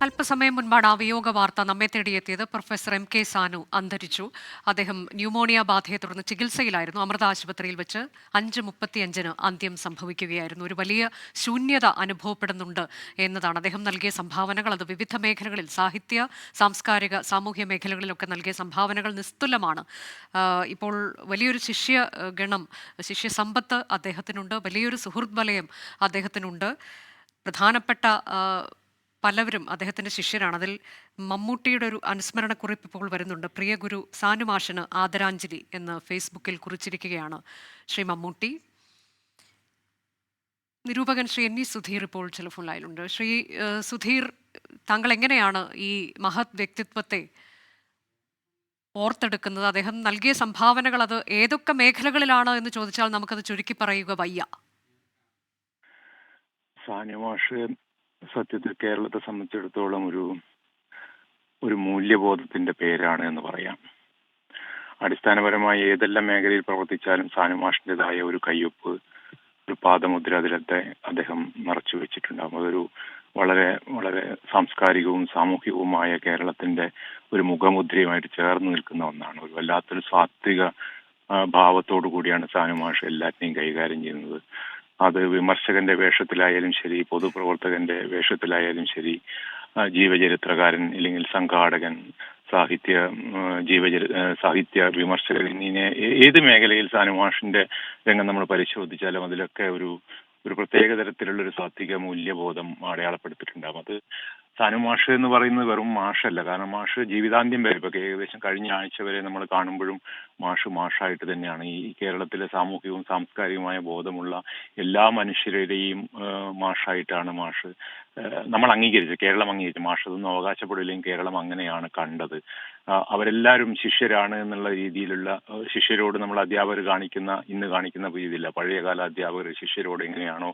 അല്പസമയം മുൻപാണ് ആ വിയോഗ വാർത്ത നമ്മെ തേടിയെത്തിയത്. പ്രൊഫസർ എം കെ സാനു അന്തരിച്ചു. അദ്ദേഹം ന്യൂമോണിയ ബാധയെ തുടർന്ന് ചികിത്സയിലായിരുന്നു. അമൃത ആശുപത്രിയിൽ വെച്ച് 5:35 അന്ത്യം സംഭവിക്കുകയായിരുന്നു. ഒരു വലിയ ശൂന്യത അനുഭവപ്പെടുന്നുണ്ട് എന്നതാണ് അദ്ദേഹം നൽകിയ സംഭാവനകൾ. അത് വിവിധ മേഖലകളിൽ, സാഹിത്യ, സാംസ്കാരിക, സാമൂഹ്യ മേഖലകളിലൊക്കെ നൽകിയ സംഭാവനകൾ നിസ്തുലമാണ്. ഇപ്പോൾ വലിയൊരു ഗണം, ശിഷ്യ സമ്പത്ത് അദ്ദേഹത്തിനുണ്ട്. വലിയൊരു സുഹൃത്ത് വലയം അദ്ദേഹത്തിനുണ്ട്. പ്രധാനപ്പെട്ട പലവരും അദ്ദേഹത്തിന്റെ ശിഷ്യരാണ്. അതിൽ മമ്മൂട്ടിയുടെ ഒരു അനുസ്മരണ കുറിപ്പ് ഇപ്പോൾ വരുന്നുണ്ട്. പ്രിയ ഗുരു സാനുമാഷിന് ആദരാഞ്ജലി എന്ന് ഫേസ്ബുക്കിൽ കുറിച്ചിരിക്കുകയാണ് ശ്രീ മമ്മൂട്ടി. നിരൂപകൻ ശ്രീ എൻ ഇ സുധീർ ഇപ്പോൾ ടെലിഫോൺ ലൈനിലുണ്ട്. ശ്രീ സുധീർ, താങ്കൾ എങ്ങനെയാണ് ഈ മഹത് വ്യക്തിത്വത്തെ ഓർത്തെടുക്കുന്നത്? അദ്ദേഹം നൽകിയ സംഭാവനകൾ അത് ഏതൊക്കെ മേഖലകളിലാണ് എന്ന് ചോദിച്ചാൽ നമുക്കത് ചുരുക്കി പറയുക വയ്യ. സാനുമാഷ് സത്യത്തിൽ കേരളത്തെ സംബന്ധിച്ചിടത്തോളം ഒരു മൂല്യബോധത്തിന്റെ പേരാണ് എന്ന് പറയാം. അടിസ്ഥാനപരമായി ഏതെല്ലാം മേഖലയിൽ പ്രവർത്തിച്ചാലും സാനുമാഷിൻ്റെതായ ഒരു കയ്യൊപ്പ്, ഒരു പാദമുദ്ര അതിലത്തെ അദ്ദേഹം മറച്ചു വെച്ചിട്ടുണ്ടാകും. അതൊരു വളരെ വളരെ സാംസ്കാരികവും സാമൂഹികവുമായ കേരളത്തിന്റെ ഒരു മുഖമുദ്രയുമായിട്ട് ചേർന്ന് നിൽക്കുന്ന ഒന്നാണ്. ഒരു വല്ലാത്തൊരു സാത്വിക ഭാവത്തോടു കൂടിയാണ് സാനുമാഷ് എല്ലാറ്റിനെയും കൈകാര്യം ചെയ്യുന്നത്. അത് വിമർശകന്റെ വേഷത്തിലായാലും ശരി, പൊതുപ്രവർത്തകന്റെ വേഷത്തിലായാലും ശരി, ജീവചരിത്രകാരൻ അല്ലെങ്കിൽ സംഘാടകൻ, സാഹിത്യ വിമർശകൻ, ഇങ്ങനെ ഏത് മേഖലയിൽ സാനുമാഷിന്റെ രംഗം നമ്മൾ പരിശോധിച്ചാലും അതിലൊക്കെ ഒരു പ്രത്യേക തരത്തിലുള്ള ഒരു സാത്വിക മൂല്യബോധം അടയാളപ്പെടുത്തിയിട്ടുണ്ടാകും. അത് സാനുമാഷ് എന്ന് പറയുന്നത് വെറും മാഷല്ല. കാരണം മാഷ് ജീവിതാന്ത്യം വരെ, ഇപ്പൊ ഏകദേശം കഴിഞ്ഞ ആഴ്ച വരെ നമ്മൾ കാണുമ്പോഴും മാഷായിട്ട് തന്നെയാണ്. ഈ കേരളത്തിലെ സാമൂഹികവും സാംസ്കാരികവുമായ ബോധമുള്ള എല്ലാ മനുഷ്യരുടെയും മാഷായിട്ടാണ് മാഷ് നമ്മൾ അംഗീകരിച്ചത്. കേരളം അംഗീകരിച്ചു. മാഷ് അതൊന്നും അവകാശപ്പെടില്ലെങ്കിൽ കേരളം അങ്ങനെയാണ് കണ്ടത്. അവരെല്ലാവരും ശിഷ്യരാണ് എന്നുള്ള രീതിയിലുള്ള, ശിഷ്യരോട് നമ്മൾ അധ്യാപകർ ഇന്ന് കാണിക്കുന്ന രീതിയില്ല. പഴയകാല അധ്യാപകർ ശിഷ്യരോട് എങ്ങനെയാണോ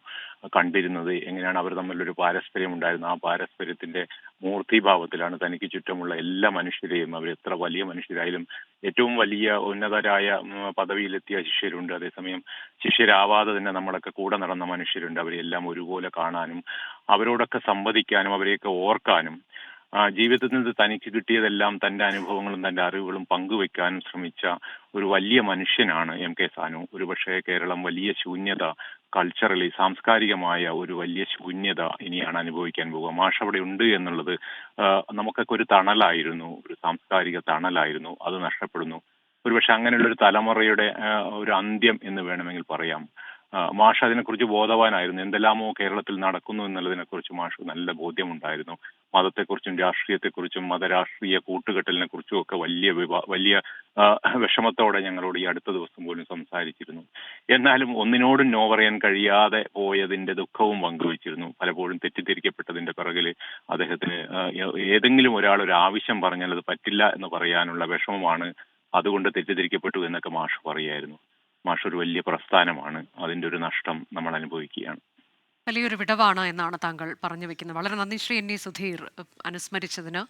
കണ്ടിരുന്നത്, എങ്ങനെയാണ് അവർ തമ്മിലൊരു പാരസ്പര്യം ഉണ്ടായിരുന്നത്, ആ പാരസ്പര്യത്തിന്റെ മൂർത്തിഭാവത്തിലാണ് തനിക്ക് ചുറ്റുമുള്ള എല്ലാ മനുഷ്യരെയും, അവർ എത്ര വലിയ മനുഷ്യരായാലും, ഏറ്റവും വലിയ ഉന്നതരായ പദവിയിലെത്തിയ ശിഷ്യരുണ്ട്, അതേസമയം ശിഷ്യരാവാതെ തന്നെ നമ്മളൊക്കെ കൂടെ നടന്ന മനുഷ്യരുണ്ട്. അവരെല്ലാം ഒരുപോലെ കാണാനും അവരോടൊക്കെ സംവദിക്കാനും അവരെയൊക്കെ ഓർക്കാനും ജീവിതത്തിൽ നിന്ന് തനിക്ക് കിട്ടിയതെല്ലാം, തന്റെ അനുഭവങ്ങളും തന്റെ അറിവുകളും പങ്കുവെക്കാനും ശ്രമിച്ച ഒരു വലിയ മനുഷ്യനാണ് എം കെ സാനു. ഒരുപക്ഷെ കേരളം വലിയ ശൂന്യത, കൾച്ചറലി സാംസ്കാരികമായ ഒരു വലിയ ശൂന്യത ഇനിയാണ് അനുഭവിക്കാൻ പോകുക. മാഷ് അവിടെ ഉണ്ട് എന്നുള്ളത് നമുക്കൊക്കെ ഒരു തണലായിരുന്നു, ഒരു സാംസ്കാരിക തണലായിരുന്നു. അത് നഷ്ടപ്പെടുന്നു. ഒരുപക്ഷെ അങ്ങനെയുള്ള ഒരു തലമുറയുടെ ഒരു അന്ത്യം എന്ന് വേണമെങ്കിൽ പറയാം. മാഷ് അതിനെക്കുറിച്ച് ബോധവാനായിരുന്നു. എന്തെല്ലാമോ കേരളത്തിൽ നടക്കുന്നു എന്നുള്ളതിനെക്കുറിച്ച് മാഷ് നല്ല ബോധ്യമുണ്ടായിരുന്നു. മതത്തെക്കുറിച്ചും രാഷ്ട്രീയത്തെക്കുറിച്ചും മതരാഷ്ട്രീയ കൂട്ടുകെട്ടലിനെ കുറിച്ചും ഒക്കെ വലിയ വിഷമത്തോടെ ഞങ്ങളോട് ഈ അടുത്ത ദിവസം പോലും സംസാരിച്ചിരുന്നു. എന്നാലും ഒന്നിനോടും നോ പറയാൻ കഴിയാതെ പോയതിന്റെ ദുഃഖവും പങ്കുവച്ചിരുന്നു. പലപ്പോഴും തെറ്റിദ്ധരിക്കപ്പെട്ടതിന്റെ പിറകിൽ അദ്ദേഹത്തിന് ഏതെങ്കിലും ഒരാൾ ഒരു ആവശ്യം പറഞ്ഞാൽ അത് പറ്റില്ല എന്ന് പറയാനുള്ള വിഷമമാണ്, അതുകൊണ്ട് തെറ്റിദ്ധരിക്കപ്പെട്ടു എന്നൊക്കെ മാഷ് പറയായിരുന്നു. മാഷ് ഒരു വലിയ പ്രസ്ഥാനമാണ്. അതിന്റെ ഒരു നഷ്ടം നമ്മൾ അനുഭവിക്കുകയാണ്. വലിയൊരു വിടവാണ് എന്നാണ് താങ്കൾ പറഞ്ഞു വെക്കുന്നത്. വളരെ നന്ദി ശ്രീ എൻ ഇ സുധീർ അനുസ്മരിച്ചതിന്.